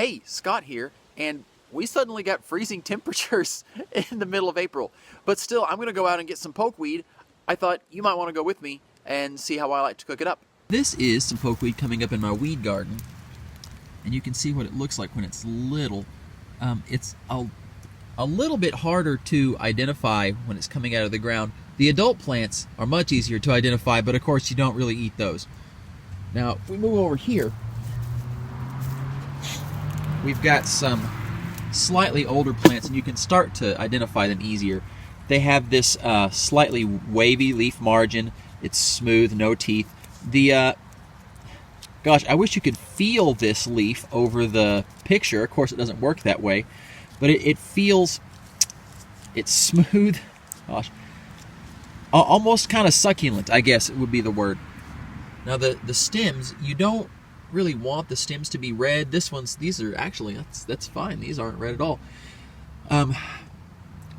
Hey, Scott here, and we suddenly got freezing temperatures in the middle of April. But still, I'm going to go out and get some pokeweed. I thought you might want to go with me and see how I like to cook it up. This is some pokeweed coming up in my weed garden, and you can see what it looks like when it's little. It's a little bit harder to identify when it's coming out of the ground. The adult plants are much easier to identify, but of course you don't really eat those. Now, if we move over here, we've got some slightly older plants, and you can start to identify them easier. They have this slightly wavy leaf margin. It's smooth, no teeth. Gosh, I wish you could feel this leaf over the picture. Of course, it doesn't work that way, but it feels, it's smooth. Gosh, almost kind of succulent, I guess it would be the word. Now the stems, you don't really want the stems to be red. These are actually, that's fine. These aren't red at all. I'm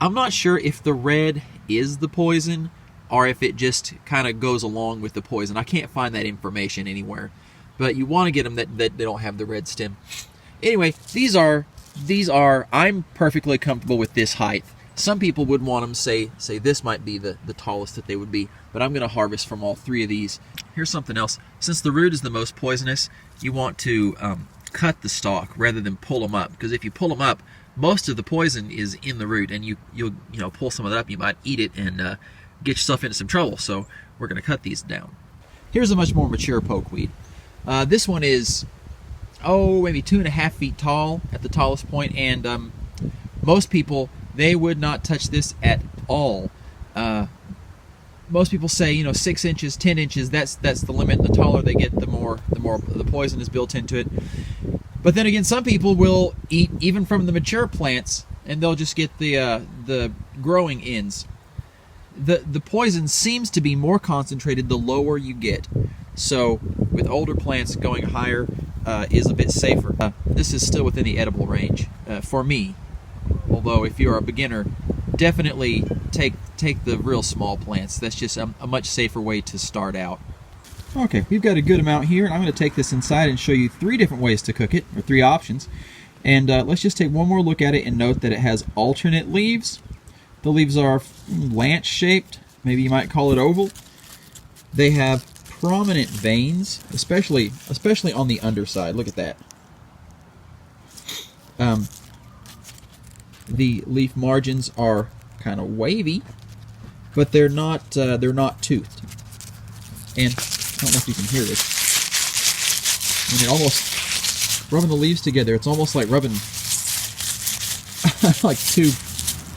not sure if the red is the poison or if it just kind of goes along with the poison. I can't find that information anywhere. But you want to get them that they don't have the red stem. Anyway, these are, I'm perfectly comfortable with this height. Some people would want them, say this might be the tallest that they would be, but I'm going to harvest from all three of these. Here's something else. Since the root is the most poisonous, you want to cut the stalk rather than pull them up, because if you pull them up, most of the poison is in the root, and you'll pull some of that up, you might eat it and get yourself into some trouble. So we're going to cut these down. Here's a much more mature pokeweed. This one is, maybe 2.5 feet tall at the tallest point, and most people, they would not touch this at all. Most people say, 6 inches, 10 inches, that's the limit. The taller they get, the more the poison is built into it. But then again, some people will eat even from the mature plants, and they'll just get the growing ends. The poison seems to be more concentrated the lower you get. So with older plants, going higher is a bit safer. This is still within the edible range for me. Although if you're a beginner, definitely take the real small plants. That's just a much safer way to start out. Okay, we've got a good amount here, and I'm going to take this inside and show you 3 different ways to cook it, or 3 options. And let's just take one more look at it and note that it has alternate leaves. The leaves are lance-shaped, maybe you might call it oval. They have prominent veins, especially on the underside. Look at that. The leaf margins are kind of wavy, but they're not toothed. And I don't know if you can hear this. When it almost rubbing the leaves together, it's almost like rubbing like 2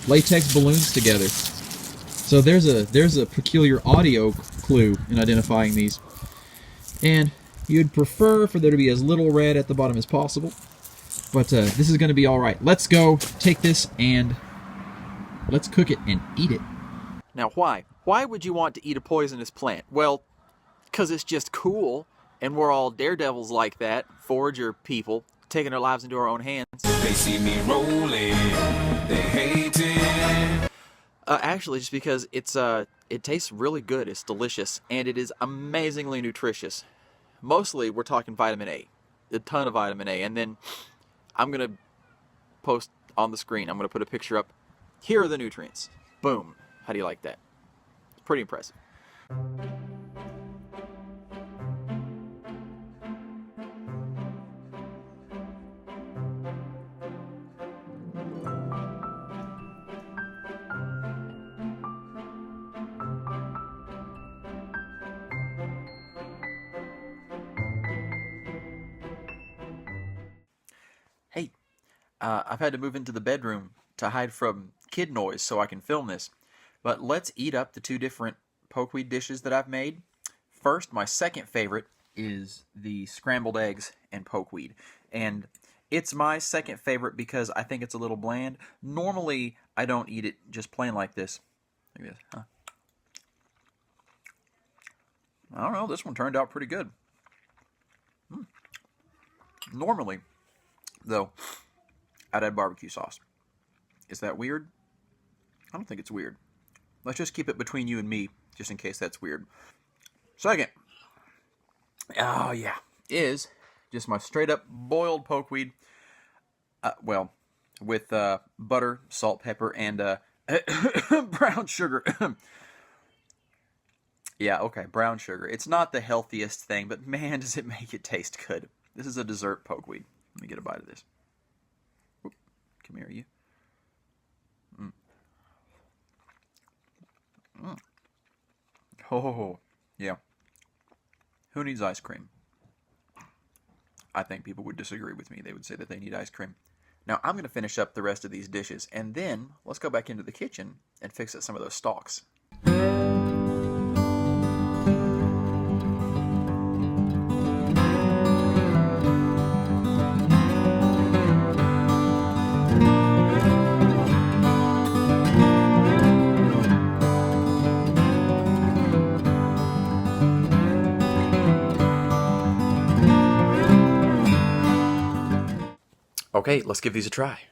latex balloons together. So there's a peculiar audio clue in identifying these. And you'd prefer for there to be as little red at the bottom as possible. But this is going to be all right. Let's go take this and let's cook it and eat it. Now, why? Why would you want to eat a poisonous plant? Well, because it's just cool, and we're all daredevils like that, forager people, taking our lives into our own hands. They see me rolling, they hate it. Actually, just because it tastes really good, it's delicious, and it is amazingly nutritious. Mostly, we're talking vitamin A, a ton of vitamin A, and then I'm going to post on the screen, I'm going to put a picture up. Here are the nutrients. Boom. How do you like that? It's pretty impressive. Hey, I've had to move into the bedroom to hide from kid noise so I can film this. But let's eat up the 2 different pokeweed dishes that I've made. First, my second favorite is the scrambled eggs and pokeweed. And it's my second favorite because I think it's a little bland. Normally, I don't eat it just plain like this. Look at this, huh? I don't know, this one turned out pretty good. Normally, though, I'd add barbecue sauce. Is that weird? I don't think it's weird. Let's just keep it between you and me, just in case that's weird. Second, is just my straight up boiled pokeweed. well, with butter, salt, pepper, and brown sugar. Yeah, okay, brown sugar. It's not the healthiest thing, but man, does it make it taste good. This is a dessert pokeweed. Let me get a bite of this. Oop, come here, you. Oh, yeah. Who needs ice cream? I think people would disagree with me. They would say that they need ice cream. Now, I'm going to finish up the rest of these dishes, and then let's go back into the kitchen and fix up some of those stalks. Okay, let's give these a try.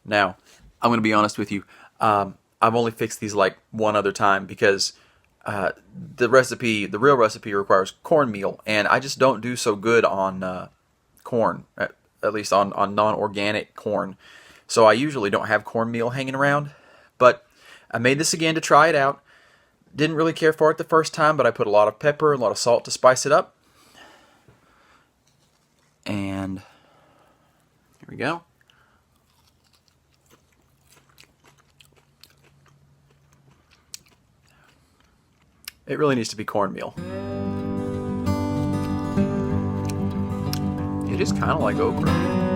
Now, I'm going to be honest with you. I've only fixed these like one other time because the real recipe requires cornmeal, and I just don't do so good on corn, at least on non-organic corn. So I usually don't have cornmeal hanging around. But I made this again to try it out. Didn't really care for it the first time, but I put a lot of pepper and a lot of salt to spice it up. And here we go. It really needs to be cornmeal. It is kind of like okra.